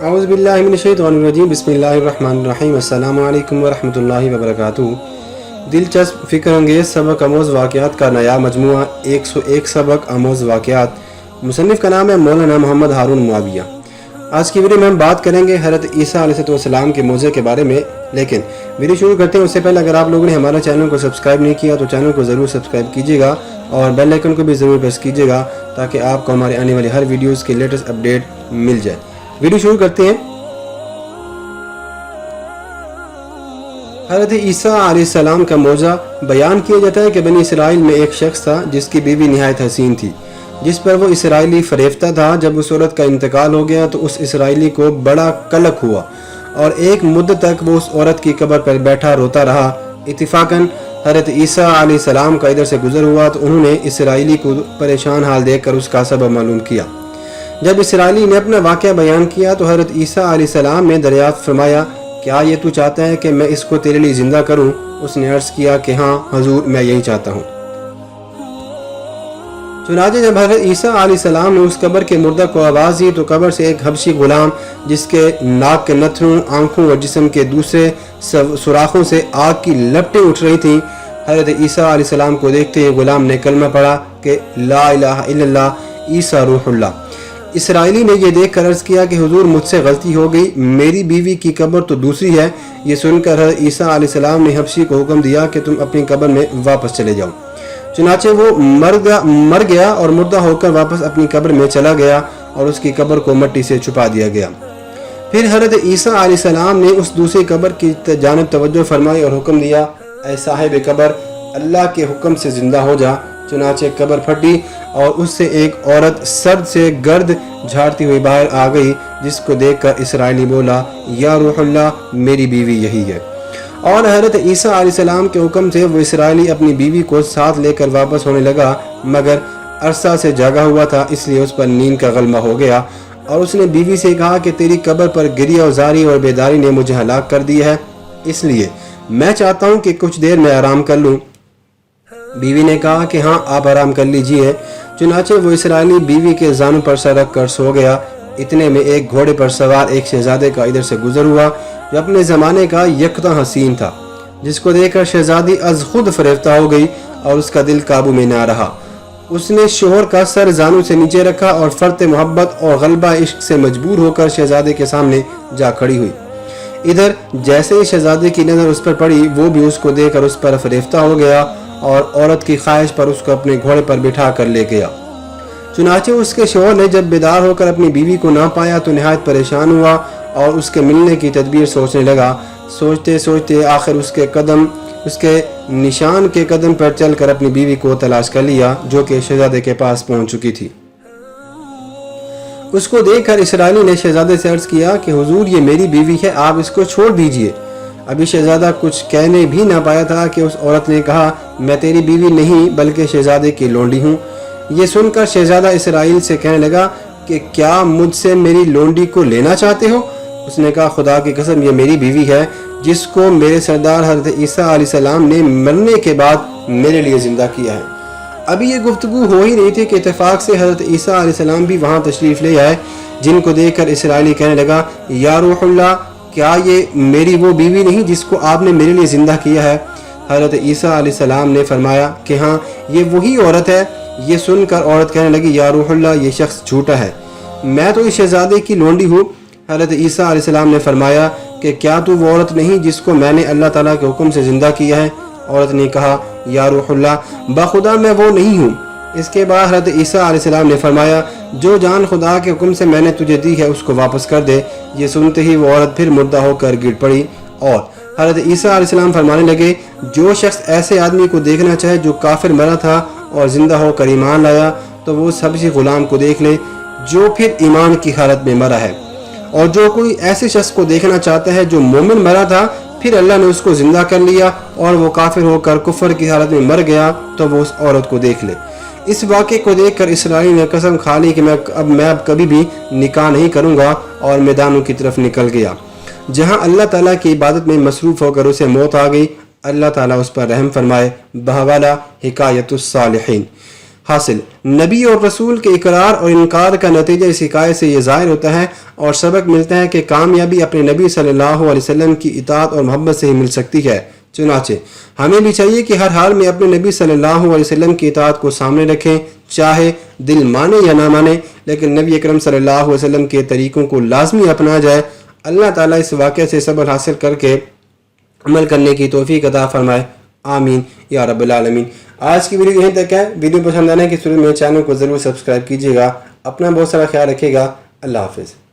اعوذ باللہ من الشیطان الرجیم بسم اللہ الرحمن الرحیم السلام علیکم ورحمۃ اللہ وبرکاتہ۔ دلچسپ فکر انگیز سبق آموز واقعات کا نیا مجموعہ 101 سبق آموز واقعات۔ مصنف کا نام ہے مولانا محمد ہارون معاویہ۔ آج کی ویڈیو میں ہم بات کریں گے حضرت عیسیٰ علیہ السلام کے موضوع کے بارے میں، لیکن ویڈیو شروع کرتے ہیں اس سے پہلے اگر آپ لوگوں نے ہمارا چینل کو سبسکرائب نہیں کیا تو چینل کو ضرور سبسکرائب کیجیے گا اور بیل آئیکن کو بھی ضرور پریس کیجیے گا تاکہ آپ کو ہمارے آنے والی ہر ویڈیوز کی لیٹسٹ اپڈیٹ مل جائے۔ ویڈیو شروع کرتے ہیں۔ حضرت عیسیٰ علیہ السلام کا موضوع بیان کیا جاتا ہے کہ بنی اسرائیل میں ایک شخص تھا جس کی بیوی نہایت حسین تھی، جس پر وہ اسرائیلی فریفتہ تھا۔ جب اس عورت کا انتقال ہو گیا تو اس اسرائیلی کو بڑا قلق ہوا اور ایک مدت تک وہ اس عورت کی قبر پر بیٹھا روتا رہا۔ اتفاقاً حضرت عیسیٰ علیہ السلام کا ادھر سے گزر ہوا تو انہوں نے اسرائیلی کو پریشان حال دیکھ کر اس کا سبب معلوم کیا۔ جب اسرائیلی نے اپنا واقعہ بیان کیا تو حضرت عیسیٰ علیہ السلام نے دریافت فرمایا، کیا یہ تو چاہتا ہے کہ میں اس کو تیرے لیے زندہ کروں؟ اس نے عرض کیا کہ ہاں حضور، میں یہی چاہتا ہوں۔ چنانچہ جب حضرت عیسیٰ علیہ السلام نے اس قبر کے مردہ کو آواز دی تو قبر سے ایک حبشی غلام جس کے ناک کے نتھنوں، آنکھوں اور جسم کے دوسرے سوراخوں سے آگ کی لپٹیں اٹھ رہی تھیں، حضرت عیسیٰ علیہ السلام کو دیکھتے ہی غلام نے کلمہ پڑھا کہ لا الہ الا اللہ عیسیٰ روح اللہ۔ اسرائیلی نے یہ دیکھ کر عرض کیا کہ حضور، مجھ سے غلطی ہو گئی، میری بیوی کی قبر تو دوسری ہے۔ یہ سن کر حضرت عیسیٰ علیہ السلام نے حبشی کو حکم دیا کہ تم اپنی قبر میں واپس چلے جاؤ۔ چنانچہ وہ مر گیا اور مردہ ہو کر واپس اپنی قبر میں چلا گیا اور اس کی قبر کو مٹی سے چھپا دیا گیا۔ پھر حضرت عیسیٰ علیہ السلام نے اس دوسری قبر کی جانب توجہ فرمائی اور حکم دیا، اے صاحب قبر، اللہ کے حکم سے زندہ ہو جا۔ چنانچہ قبر پھٹی اور اس سے ایک عورت سرد سے گرد جھاڑتی ہوئی باہر آ گئی، جس کو دیکھ کر اسرائیلی بولا، یا روح اللہ، میری بیوی یہی ہے۔ اور حضرت عیسیٰ علیہ السلام کے حکم سے وہ اسرائیلی اپنی بیوی کو ساتھ لے کر واپس ہونے لگا، مگر عرصہ سے جاگا ہوا تھا، اس لیے اس پر نیند کا غلبہ ہو گیا اور اس نے بیوی سے کہا کہ تیری قبر پر گریہ و زاری اور بیداری نے مجھے ہلاک کر دی ہے، اس لیے میں چاہتا ہوں کہ کچھ دیر میں آرام کر لوں۔ بیوی نے کہا کہ ہاں، آپ آرام کر لیجئے۔ چنانچہ وہ اسرائیلی بیوی کے زانوں پر سر رکھ کر سو گیا۔ اتنے میں ایک گھوڑے پر سوار ایک شہزادے کا ادھر سے گزر ہوا جو اپنے زمانے کا یکتا حسین تھا، جس کو دیکھ کر شہزادی از خود فریفتہ ہو گئی اور اس کا دل قابو میں نہ رہا۔ اس نے شوہر کا سر زانوں سے نیچے رکھا اور فرط محبت اور غلبہ عشق سے مجبور ہو کر شہزادے کے سامنے جا کھڑی ہوئی۔ ادھر جیسے ہی شہزادے کی نظر اس پر پڑی، وہ بھی اس کو دیکھ کر اس پر فریفتہ ہو گیا اور عورت کی خواہش پر اس کو اپنے گھوڑے پر بٹھا کر لے گیا۔ چنانچہ اس کے شوہر نے جب بیدار ہو کر اپنی بیوی کو نہ پایا تو نہایت پریشان ہوا اور اس کے ملنے کی تدبیر سوچنے لگا۔ سوچتے سوچتے آخر اس کے نشان کے قدم پر چل کر اپنی بیوی کو تلاش کر لیا، جو کہ شہزادے کے پاس پہنچ چکی تھی۔ اس کو دیکھ کر اسرائیلی نے شہزادے سے عرض کیا کہ حضور، یہ میری بیوی ہے، آپ اس کو چھوڑ دیجئے۔ ابھی شہزادہ کچھ کہنے بھی نہ پایا تھا کہ اس عورت نے کہا، میں تیری بیوی نہیں بلکہ شہزادے کی لونڈی ہوں۔ یہ سن کر شہزادہ اسرائیل سے کہنے لگا کہ کیا مجھ سے میری لونڈی کو لینا چاہتے ہو؟ اس نے کہا، خدا کی قسم، یہ میری بیوی ہے جس کو میرے سردار حضرت عیسیٰ علیہ السلام نے مرنے کے بعد میرے لیے زندہ کیا ہے۔ ابھی یہ گفتگو ہو ہی رہی تھی کہ اتفاق سے حضرت عیسیٰ علیہ السلام بھی وہاں تشریف لے آئے، جن کو دیکھ کر اسرائیلی کہنے لگا، یا روح اللہ، کیا یہ میری وہ بیوی نہیں جس کو آپ نے میرے لیے زندہ کیا ہے؟ حضرت عیسیٰ علیہ السلام نے فرمایا کہ ہاں، یہ وہی عورت ہے۔ یہ سن کر عورت کہنے لگی، یا روح اللہ، یہ شخص جھوٹا ہے، میں تو اس شہزادے کی لونڈی ہوں۔ حضرت عیسیٰ علیہ السلام نے فرمایا کہ کیا تو وہ عورت نہیں جس کو میں نے اللہ تعالیٰ کے حکم سے زندہ کیا ہے؟ عورت نے کہا، یا روح اللہ، بخدا میں وہ نہیں ہوں۔ اس کے بعد حضرت عیسیٰ علیہ السلام نے فرمایا، جو جان خدا کے حکم سے میں نے تجھے دی ہے اس کو واپس کر دے۔ یہ سنتے ہی وہ عورت پھر مردہ ہو کر گر پڑی اور حضرت عیسیٰ علیہ السلام فرمانے لگے، جو شخص ایسے آدمی کو دیکھنا چاہے جو کافر مرا تھا اور زندہ ہو کر ایمان لایا تو وہ اس حبشی غلام کو دیکھ لے جو پھر ایمان کی حالت میں مرا ہے، اور جو کوئی ایسے شخص کو دیکھنا چاہتا ہے جو مومن مرا تھا پھر اللہ نے اس کو زندہ کر لیا اور وہ کافر ہو کر کفر کی حالت میں مر گیا تو وہ اس عورت کو دیکھ لے۔ اس واقعے کو دیکھ کر اسرائیل نے قسم کھا لی کہ میں اب کبھی بھی نکاح نہیں کروں گا، اور میدانوں کی طرف نکل گیا جہاں اللہ تعالیٰ کی عبادت میں مصروف ہو کر اسے موت آ گئی۔ اللہ تعالیٰ اس پر رحم فرمائے۔ بحوالہ حکایت الصالحین۔ حاصل نبی اور رسول کے اقرار اور انکار کا نتیجہ اس حکایت سے یہ ظاہر ہوتا ہے اور سبق ملتا ہے کہ کامیابی اپنے نبی صلی اللہ علیہ وسلم کی اطاعت اور محبت سے ہی مل سکتی ہے۔ چنانچہ ہمیں بھی چاہیے کہ ہر حال میں اپنے نبی صلی اللہ علیہ وسلم کی اطاعت کو سامنے رکھیں، چاہے دل مانے یا نہ مانے، لیکن نبی اکرم صلی اللہ علیہ وسلم کے طریقوں کو لازمی اپنا جائے۔ اللہ تعالیٰ اس واقعے سے صبر حاصل کر کے عمل کرنے کی توفیق عطا فرمائے، آمین یا رب العالمین۔ آج کی ویڈیو یہیں تک ہے۔ ویڈیو پسند آنے کی صورت میں چینل کو ضرور سبسکرائب کیجیے گا۔ اپنا بہت سارا خیال رکھیے گا۔ اللہ حافظ۔